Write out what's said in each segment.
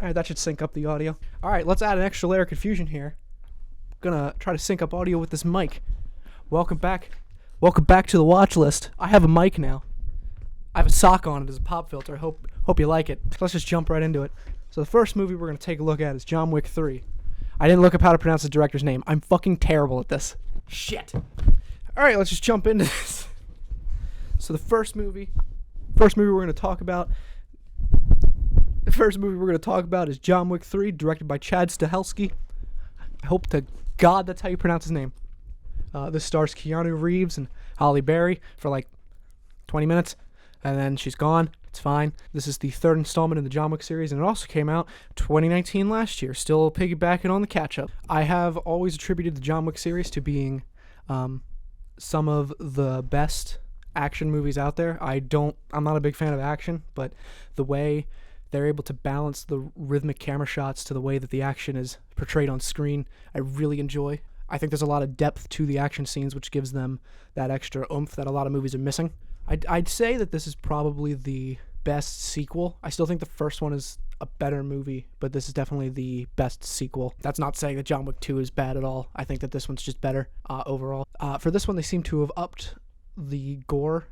All right, that should sync up the audio. All right, let's add an extra layer of confusion here. Gonna try to sync up audio with this mic. Welcome back. Welcome back to the watch list. I have a mic now. I have a sock on it as a pop filter. Hope you like it. Let's just jump right into it. So the first movie we're gonna take a look at is Johnwick 3. I didn't look up how to pronounce the director's name. I'm fucking terrible at this. Shit. All right, let's just jump into this. So the first movie we're gonna talk about. The first movie we're going to talk about is Johnwick 3, directed by Stahelski. I hope to God that's how you pronounce his name. This stars Keanu Reeves and Halle for like 20 minutes, and then she's gone. It's fine. This is the third installment in the Johnwick series, and it also came out 2019 last year, still piggybacking on the catch-up. I have always attributed the Johnwick series to being some of the best action movies out there. I'm not a big fan of action, but the way they're able to balance the rhythmic camera shots to the way that the action is portrayed on screen, I really enjoy. I think there's a lot of depth to the action scenes, which gives them that extra oomph that a lot of movies are missing. I'd say that this is probably the best sequel. I still think the first one is a better movie, but this is definitely the best sequel. That's not saying that Johnwick 2 is bad at all. I think that this one's just better overall. For this one, they seem to have upped the gore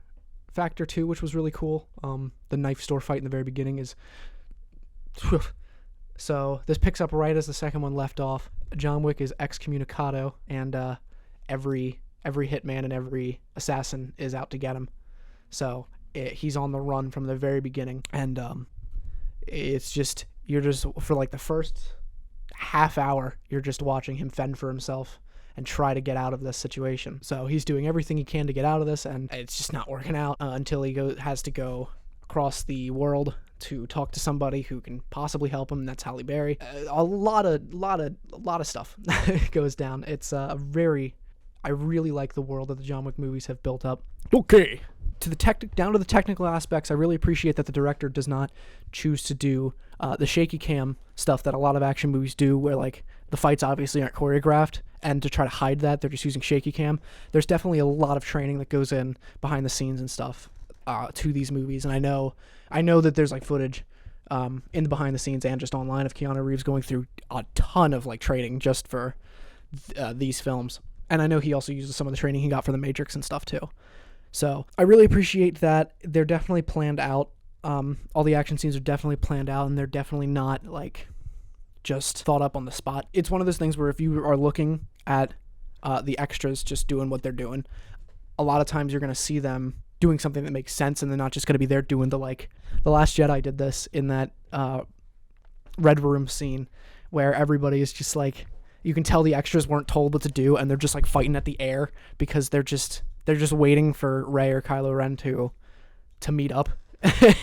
factor too, which was really cool. The knife store fight in the very beginning is so this picks up right as the second one left off. Johnwick is excommunicado, and every hitman and every assassin is out to get him. So he's on the run from the very beginning, and it's just, you're just, for like the first half hour, you're just watching him fend for himself and try to get out of this situation. So he's doing everything he can to get out of this, and it's just not working out until he has to go across the world to talk to somebody who can possibly help him, and that's Halle Berry. A lot of stuff goes down. It's I really like the world that the Johnwick movies have built up. Okay. Down to the technical aspects, I really appreciate that the director does not choose to do the shaky cam stuff that a lot of action movies do, where like the fights obviously aren't choreographed, and to try to hide that, they're just using shaky cam. There's definitely a lot of training that goes in behind the scenes and stuff to these movies, and I know that there's like footage in the behind the scenes and just online of Keanu Reeves going through a ton of like training just for these films, and I know he also uses some of the training he got for The Matrix and stuff too. So I really appreciate that they're definitely planned out. All the action scenes are definitely planned out, and they're definitely not like just thought up on the spot. It's one of those things where if you are looking at the extras just doing what they're doing, a lot of times you're going to see them doing something that makes sense, and they're not just going to be there doing the Last Jedi did this in that Red Room scene where everybody is just like, you can tell the extras weren't told what to do, and they're just like fighting at the air because they're just waiting for Rey or Kylo Ren to meet up.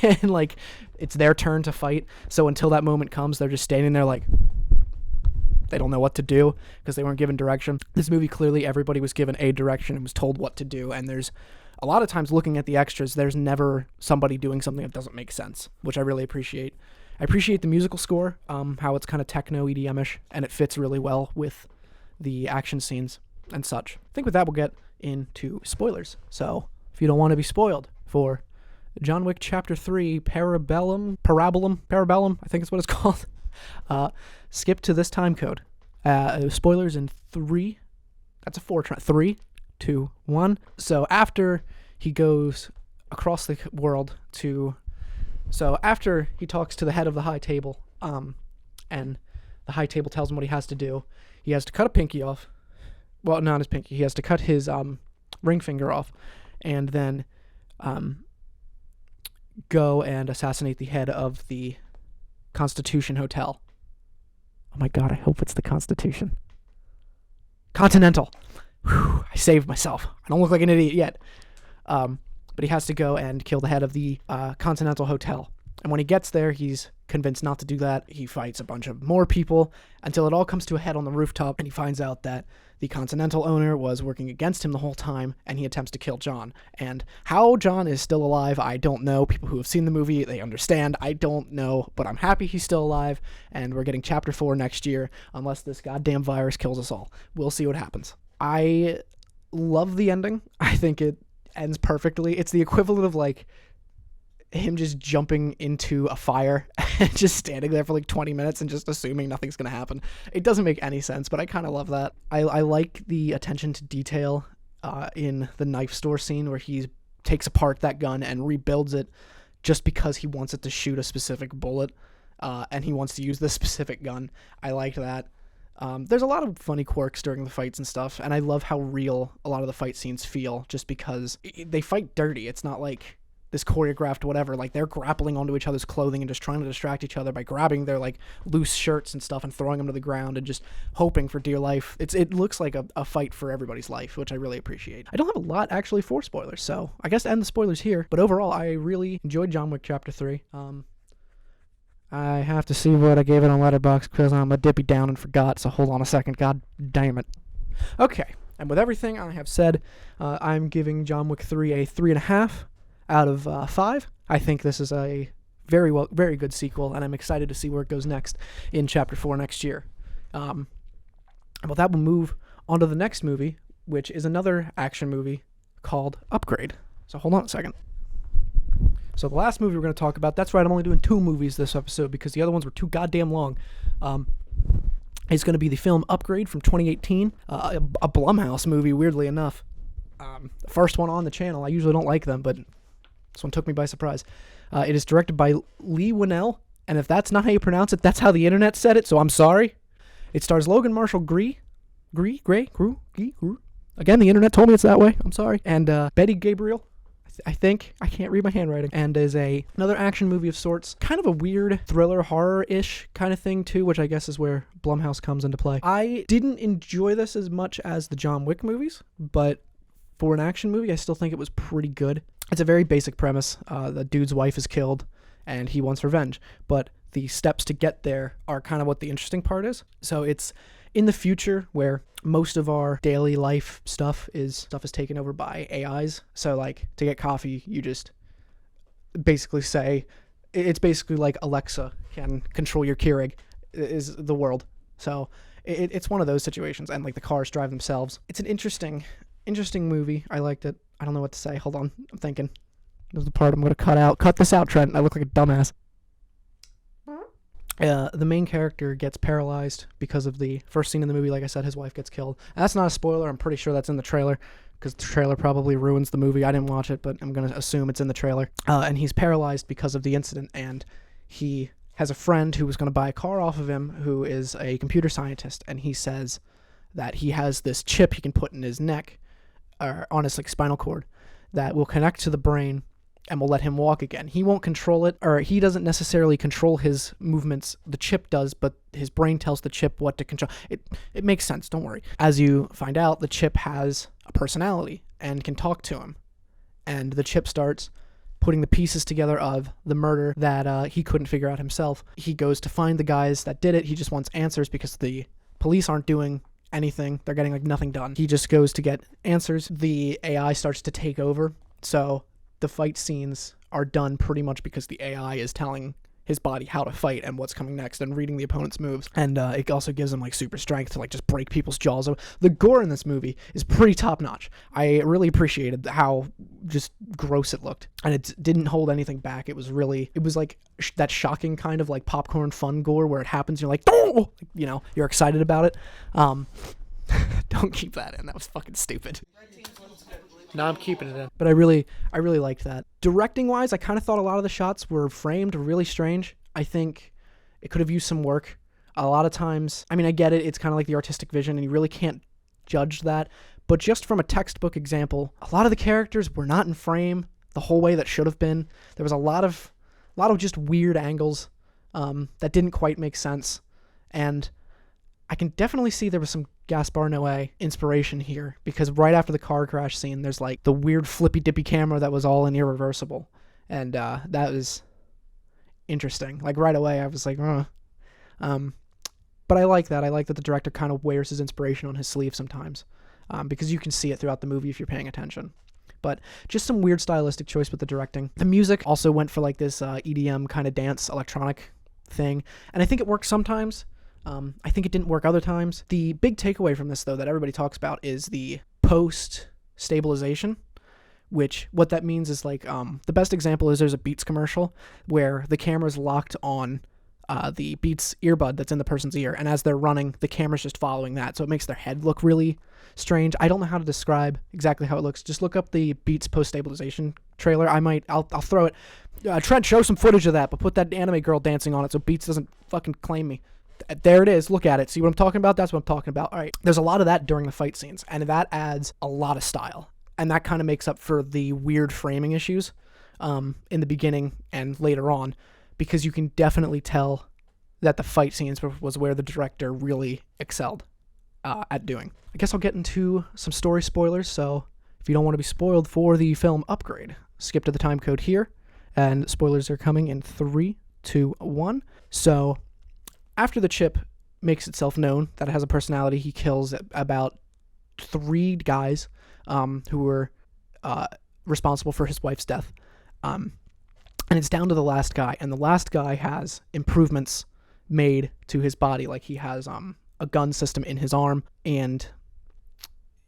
And like it's their turn to fight, so until that moment comes, they're just standing there like they don't know what to do because they weren't given direction. This movie, clearly everybody was given a direction and was told what to do, and there's a lot of times looking at the extras, there's never somebody doing something that doesn't make sense, which I really appreciate. I appreciate the musical score, how it's kind of techno EDM-ish, and it fits really well with the action scenes and such. I think with that we'll get into spoilers. So if you don't want to be spoiled for Johnwick Chapter 3 Parabellum, I think is what it's called, skip to this time code. Spoilers in 3, that's a 4, 3, 2, 1. So after he goes across the world after he talks to the head of the high table, and the high table tells him what he has to do, he has to cut a pinky off. Well, not his pinky. He has to cut his ring finger off, and then go and assassinate the head of the Constitution Hotel. Oh my God, I hope it's the Constitution. Continental. Whew, I saved myself. I don't look like an idiot yet. But he has to go and kill the head of the Continental Hotel. And when he gets there, he's convinced not to do that. He fights a bunch of more people until it all comes to a head on the rooftop, and he finds out that the Continental owner was working against him the whole time, and he attempts to kill John. And how John is still alive, I don't know. People who have seen the movie, they understand. I don't know, but I'm happy he's still alive, and we're getting Chapter 4 next year, unless this goddamn virus kills us all. We'll see what happens. I love the ending. I think it ends perfectly. It's the equivalent of like, him just jumping into a fire and just standing there for like 20 minutes and just assuming nothing's going to happen. It doesn't make any sense, but I kind of love that. I like the attention to detail in the knife store scene where he takes apart that gun and rebuilds it just because he wants it to shoot a specific bullet, and he wants to use this specific gun. I like that. There's a lot of funny quirks during the fights and stuff, and I love how real a lot of the fight scenes feel just because they fight dirty. It's not like this choreographed whatever. Like, they're grappling onto each other's clothing and just trying to distract each other by grabbing their like loose shirts and stuff and throwing them to the ground and just hoping for dear life. It looks like a fight for everybody's life, which I really appreciate. I don't have a lot actually for spoilers, so I guess to end the spoilers here. But overall, I really enjoyed John Wick Chapter 3. I have to see what I gave it on Letterboxd because I'm a dippy down and forgot, so hold on a second. God damn it. Okay, and with everything I have said, I'm giving John Wick 3 a 3.5 out of 5. I think this is a very good sequel, and I'm excited to see where it goes next in Chapter 4 next year. Well, that will move on to the next movie, which is another action movie called Upgrade. So hold on a second. So the last movie we're going to talk about, that's right, I'm only doing 2 movies this episode because the other ones were too goddamn long. It's going to be the film Upgrade from 2018, a Blumhouse movie, weirdly enough. The first one on the channel. I usually don't like them, but this one took me by surprise. It is directed by Leigh Whannell, and if that's not how you pronounce it, that's how the internet said it, so I'm sorry. It stars Logan Marshall Gree. Again, the internet told me it's that way. I'm sorry. And Betty Gabriel. I think. I can't read my handwriting. And is another action movie of sorts. Kind of a weird thriller, horror-ish kind of thing, too, which I guess is where Blumhouse comes into play. I didn't enjoy this as much as the John Wick movies, but for an action movie, I still think it was pretty good. It's a very basic premise. The dude's wife is killed, and he wants revenge. But the steps to get there are kind of what the interesting part is. So it's in the future where most of our daily life stuff is taken over by AIs. So like to get coffee, you just basically say, it's basically like Alexa can control your Keurig is the world. So it's one of those situations, and like the cars drive themselves. It's an interesting movie. I liked it. I don't know what to say. Hold on. I'm thinking. There's the part I'm going to cut out. Cut this out, Trent. I look like a dumbass. The main character gets paralyzed because of the first scene in the movie. Like I said, his wife gets killed. And that's not a spoiler. I'm pretty sure that's in the trailer because the trailer probably ruins the movie. I didn't watch it, but I'm going to assume it's in the trailer. And he's paralyzed because of the incident, and he has a friend who was going to buy a car off of him who is a computer scientist, and he says that he has this chip he can put in his neck, or on his like spinal cord, that will connect to the brain and will let him walk again. He won't control it, or he doesn't necessarily control his movements. The chip does, but his brain tells the chip what to control. It makes sense, don't worry. As you find out, the chip has a personality and can talk to him. And the chip starts putting the pieces together of the murder that he couldn't figure out himself. He goes to find the guys that did it. He just wants answers because the police aren't doing anything. They're getting like nothing done. He just goes to get answers. The AI starts to take over. So the fight scenes are done pretty much because the AI is telling his body how to fight and what's coming next and reading the opponent's moves. And it also gives him like super strength to like just break people's jaws. The gore in this movie is pretty top notch. I really appreciated how just gross it looked, and it didn't hold anything back. It was like that shocking kind of like popcorn fun gore where it happens. You're like, oh, you know, you're excited about it. Don't keep that in. That was fucking stupid. No, I'm keeping it in. But I really liked that. Directing wise, I kind of thought a lot of the shots were framed really strange. I think it could have used some work. A lot of times, I mean, I get it. It's kind of like the artistic vision, and you really can't judge that. But just from a textbook example, a lot of the characters were not in frame the whole way that should have been. There was a lot of just weird angles that didn't quite make sense. And I can definitely see there was some Gaspar Noé inspiration here, because right after the car crash scene, there's like the weird flippy dippy camera that was all in irreversible, and that was interesting. Like right away, I was like, but I like that. I like that the director kind of wears his inspiration on his sleeve sometimes, because you can see it throughout the movie if you're paying attention. But just some weird stylistic choice with the directing. The music also went for like this EDM kind of dance electronic thing, and I think it works sometimes. I think it didn't work other times. The big takeaway from this, though, that everybody talks about is the post-stabilization, which what that means is like the best example is there's a Beats commercial where the camera's locked on the Beats earbud that's in the person's ear, and as they're running, the camera's just following that, so it makes their head look really strange. I don't know how to describe exactly how it looks. Just look up the Beats post-stabilization trailer. I'll throw it. Trent, show some footage of that, but put that anime girl dancing on it so Beats doesn't fucking claim me. There it is. Look at it. See what I'm talking about? That's what I'm talking about. All right. There's a lot of that during the fight scenes, and that adds a lot of style. And that kind of makes up for the weird framing issues in the beginning and later on, because you can definitely tell that the fight scenes was where the director really excelled at doing. I guess I'll get into some story spoilers, so if you don't want to be spoiled for the film Upgrade, skip to the time code here, and spoilers are coming in 3, 2, 1. So after the chip makes itself known that it has a personality, he kills about 3 guys who were responsible for his wife's death. And it's down to the last guy, and the last guy has improvements made to his body. Like he has a gun system in his arm, and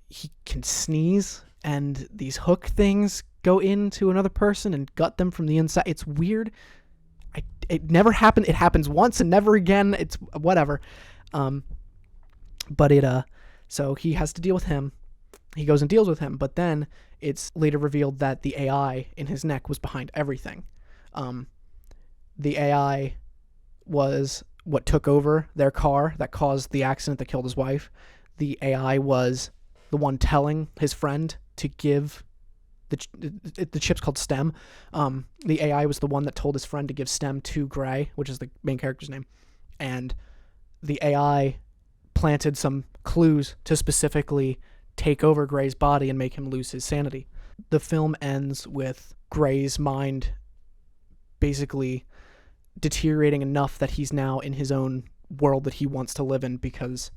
he can sneeze, and these hook things go into another person and gut them from the inside. It's weird. It never happened. It happens once and never again. It's whatever. But so he has to deal with him. He goes and deals with him, but then it's later revealed that the AI in his neck was behind everything. The AI was what took over their car that caused the accident that killed his wife. The AI was the one telling his friend to give the chip's called STEM. The AI was the one that told his friend to give STEM to Gray, which is the main character's name. And the AI planted some clues to specifically take over Gray's body and make him lose his sanity. The film ends with Gray's mind basically deteriorating enough that he's now in his own world that he wants to live in, because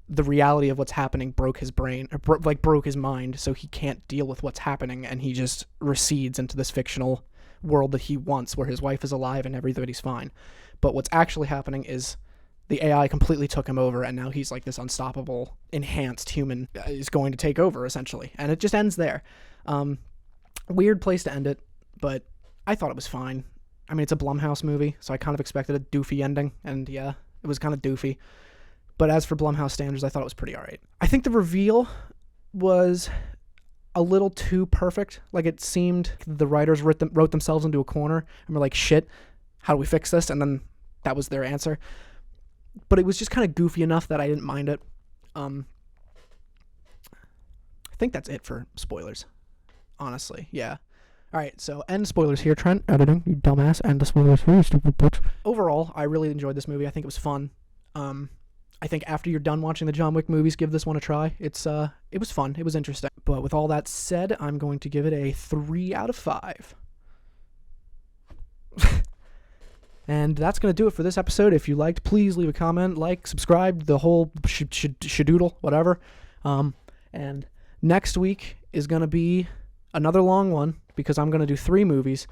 the reality of what's happening broke his brain, or broke his mind, so he can't deal with what's happening, and he just recedes into this fictional world that he wants, where his wife is alive and everybody's fine. But what's actually happening is the AI completely took him over, and now he's like this unstoppable, enhanced human is going to take over, essentially. And it just ends there. Weird place to end it, but I thought it was fine. I mean, it's a Blumhouse movie, so I kind of expected a doofy ending, and yeah, it was kind of doofy. But as for Blumhouse standards, I thought it was pretty alright. I think the reveal was a little too perfect. Like, it seemed the writers wrote themselves into a corner and were like, shit, how do we fix this? And then that was their answer. But it was just kind of goofy enough that I didn't mind it. I think that's it for spoilers, honestly. Yeah. All right, so end spoilers here, Trent. Editing, you dumbass. End the spoilers here, you stupid bitch. Overall, I really enjoyed this movie. I think it was fun. I think after you're done watching the Johnwick movies, give this one a try. It was fun. It was interesting. But with all that said, I'm going to give it a 3 out of 5. And that's going to do it for this episode. If you liked, please leave a comment, like, subscribe, the whole shadoodle, whatever. And next week is going to be another long one, because I'm going to do 3 movies.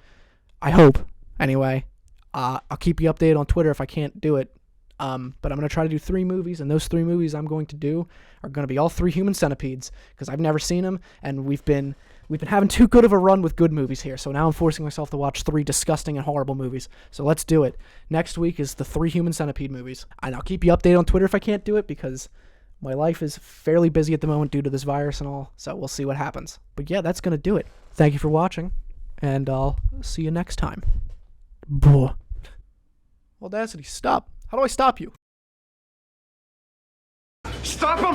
I hope, anyway. I'll keep you updated on Twitter if I can't do it. But I'm going to try to do 3 movies, and those 3 movies I'm going to do are going to be all 3 human centipedes, because I've never seen them, and we've been having too good of a run with good movies here, so now I'm forcing myself to watch 3 disgusting and horrible movies. So let's do it. Next week is the 3 human centipede movies, and I'll keep you updated on Twitter if I can't do it, because my life is fairly busy at the moment due to this virus and all, so we'll see what happens. But yeah, that's going to do it. Thank you for watching, and I'll see you next time. Buh. Audacity, stop. How do I stop you? Stop him!